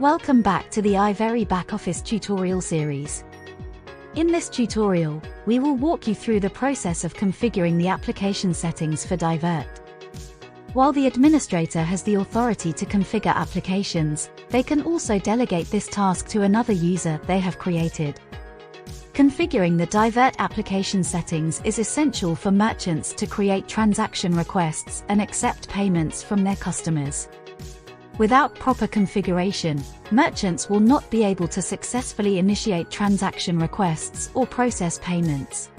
Welcome back to the DiVert BackOffice tutorial series. In this tutorial, we will walk you through the process of configuring the application settings for DiVert. While the administrator has the authority to configure applications, they can also delegate this task to another user they have created. Configuring the DiVert application settings is essential for merchants to create transaction requests and accept payments from their customers. Without proper configuration, merchants will not be able to successfully initiate transaction requests or process payments.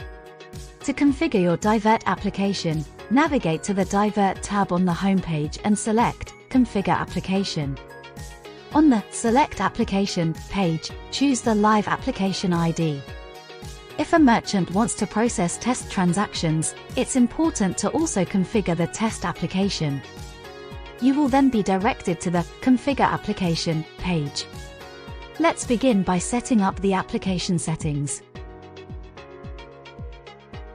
To configure your DiVert application, navigate to the DiVert tab on the homepage and select Configure Application. On the Select Application page, choose the Live Application ID. If a merchant wants to process test transactions, it's important to also configure the test application. You will then be directed to the Configure Application page. Let's begin by setting up the application settings.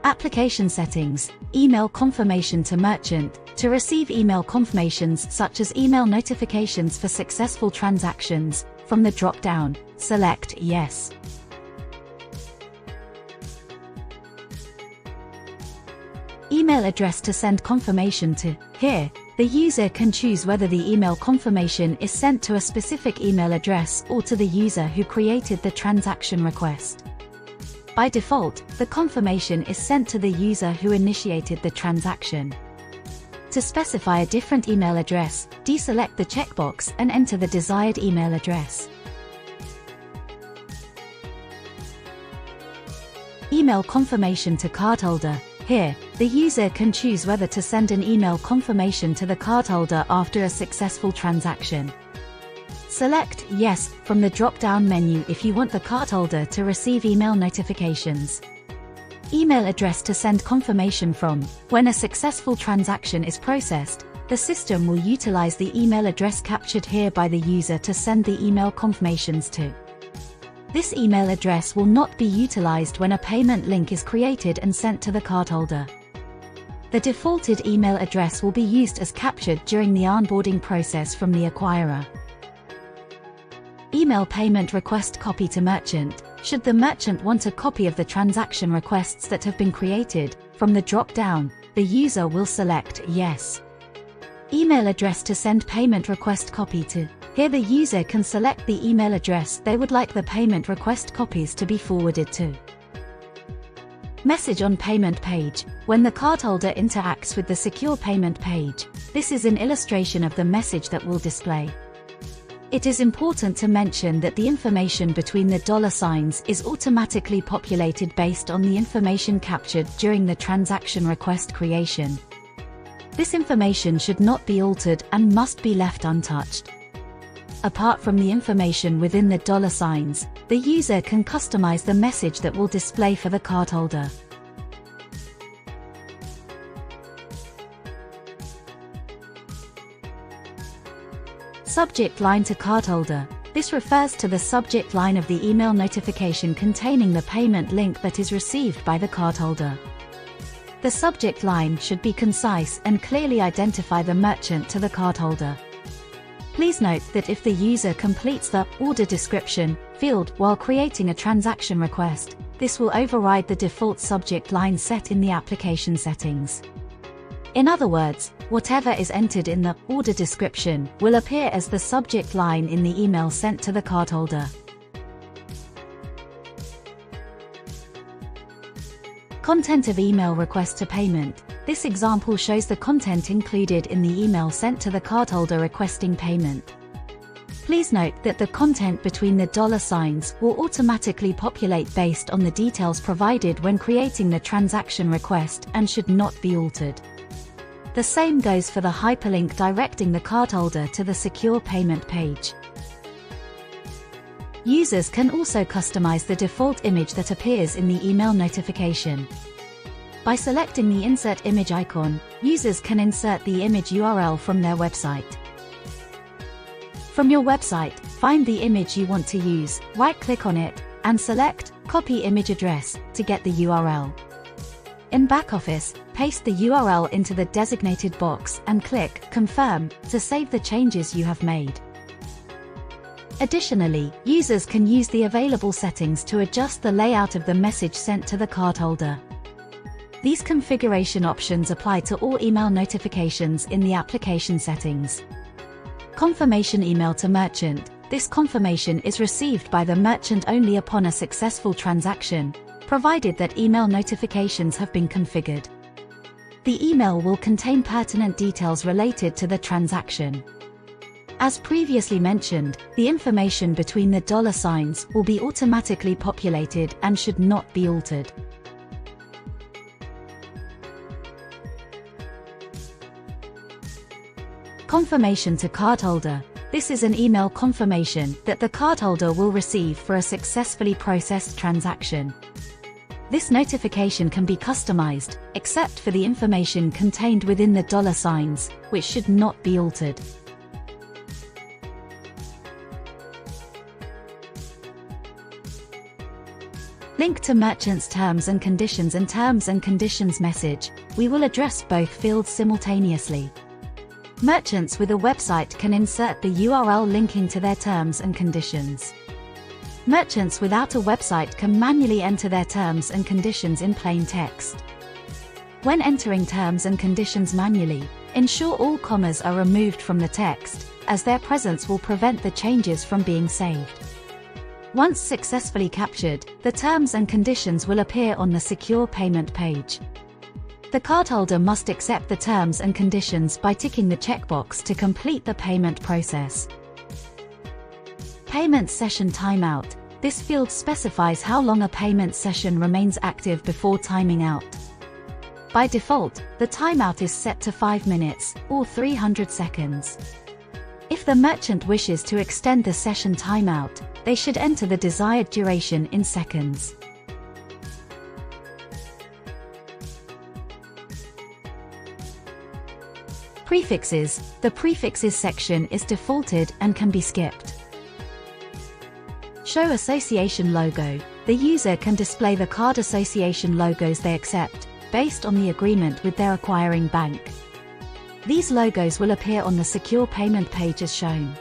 Application settings, email confirmation to merchant. To receive email confirmations such as email notifications for successful transactions, from the drop-down, select Yes. Email address to send confirmation to. Here, the user can choose whether the email confirmation is sent to a specific email address or to the user who created the transaction request. By default, the confirmation is sent to the user who initiated the transaction. To specify a different email address, deselect the checkbox and enter the desired email address. Email confirmation to cardholder. Here, the user can choose whether to send an email confirmation to the cardholder after a successful transaction. Select Yes from the drop-down menu if you want the cardholder to receive email notifications. Email address to send confirmation from. When a successful transaction is processed, the system will utilize the email address captured here by the user to send the email confirmations to. This email address will not be utilized when a payment link is created and sent to the cardholder. The defaulted email address will be used as captured during the onboarding process from the acquirer. Email payment request copy to merchant. Should the merchant want a copy of the transaction requests that have been created, from the drop-down, the user will select Yes. Email address to send payment request copy to. Here the user can select the email address they would like the payment request copies to be forwarded to. Message on payment page. When the cardholder interacts with the secure payment page, this is an illustration of the message that will display. It is important to mention that the information between the dollar signs is automatically populated based on the information captured during the transaction request creation. This information should not be altered and must be left untouched. Apart from the information within the dollar signs, the user can customize the message that will display for the cardholder. Subject line to cardholder. This refers to the subject line of the email notification containing the payment link that is received by the cardholder. The subject line should be concise and clearly identify the merchant to the cardholder. Please note that if the user completes the order description field while creating a transaction request, this will override the default subject line set in the application settings. In other words, whatever is entered in the order description will appear as the subject line in the email sent to the cardholder. Content of email request to payment. This example shows the content included in the email sent to the cardholder requesting payment. Please note that the content between the dollar signs will automatically populate based on the details provided when creating the transaction request and should not be altered. The same goes for the hyperlink directing the cardholder to the secure payment page. Users can also customize the default image that appears in the email notification. By selecting the Insert Image icon, users can insert the image URL from their website. From your website, find the image you want to use, right-click on it, and select Copy Image Address to get the URL. In BackOffice, paste the URL into the designated box and click Confirm to save the changes you have made. Additionally, users can use the available settings to adjust the layout of the message sent to the cardholder. These configuration options apply to all email notifications in the application settings. Confirmation email to merchant. This confirmation is received by the merchant only upon a successful transaction, provided that email notifications have been configured. The email will contain pertinent details related to the transaction. As previously mentioned, the information between the $signs will be automatically populated and should not be altered. Confirmation to cardholder. This is an email confirmation that the cardholder will receive for a successfully processed transaction. This notification can be customized, except for the information contained within the $signs, which should not be altered. Link to merchant's terms and conditions and terms and conditions message. We will address both fields simultaneously. Merchants with a website can insert the URL linking to their terms and conditions. Merchants without a website can manually enter their terms and conditions in plain text. When entering terms and conditions manually, ensure all commas are removed from the text, as their presence will prevent the changes from being saved. Once successfully captured, the terms and conditions will appear on the secure payment page. The cardholder must accept the terms and conditions by ticking the checkbox to complete the payment process. Payment session timeout. This field specifies how long a payment session remains active before timing out. By default, the timeout is set to 5 minutes, or 300 seconds. If the merchant wishes to extend the session timeout, they should enter the desired duration in seconds. Prefixes. The prefixes section is defaulted and can be skipped. Show association logo. The user can display the card association logos they accept, based on the agreement with their acquiring bank. These logos will appear on the secure payment page as shown.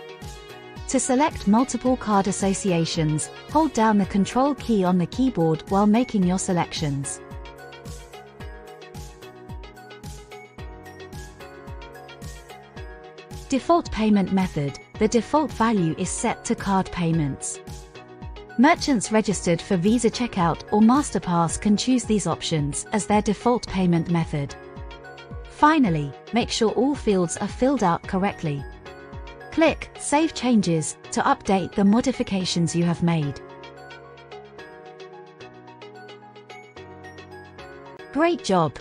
To select multiple card associations, hold down the Control key on the keyboard while making your selections. Default payment method. The default value is set to card payments. Merchants registered for Visa Checkout or MasterPass can choose these options as their default payment method. Finally, make sure all fields are filled out correctly. Click Save Changes to update the modifications you have made. Great job!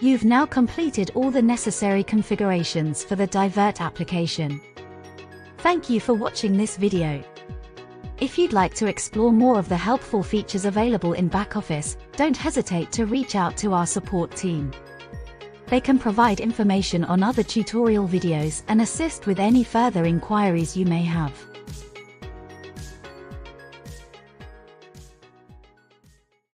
You've now completed all the necessary configurations for the DiVert application. Thank you for watching this video. If you'd like to explore more of the helpful features available in BackOffice, don't hesitate to reach out to our support team. They can provide information on other tutorial videos and assist with any further inquiries you may have.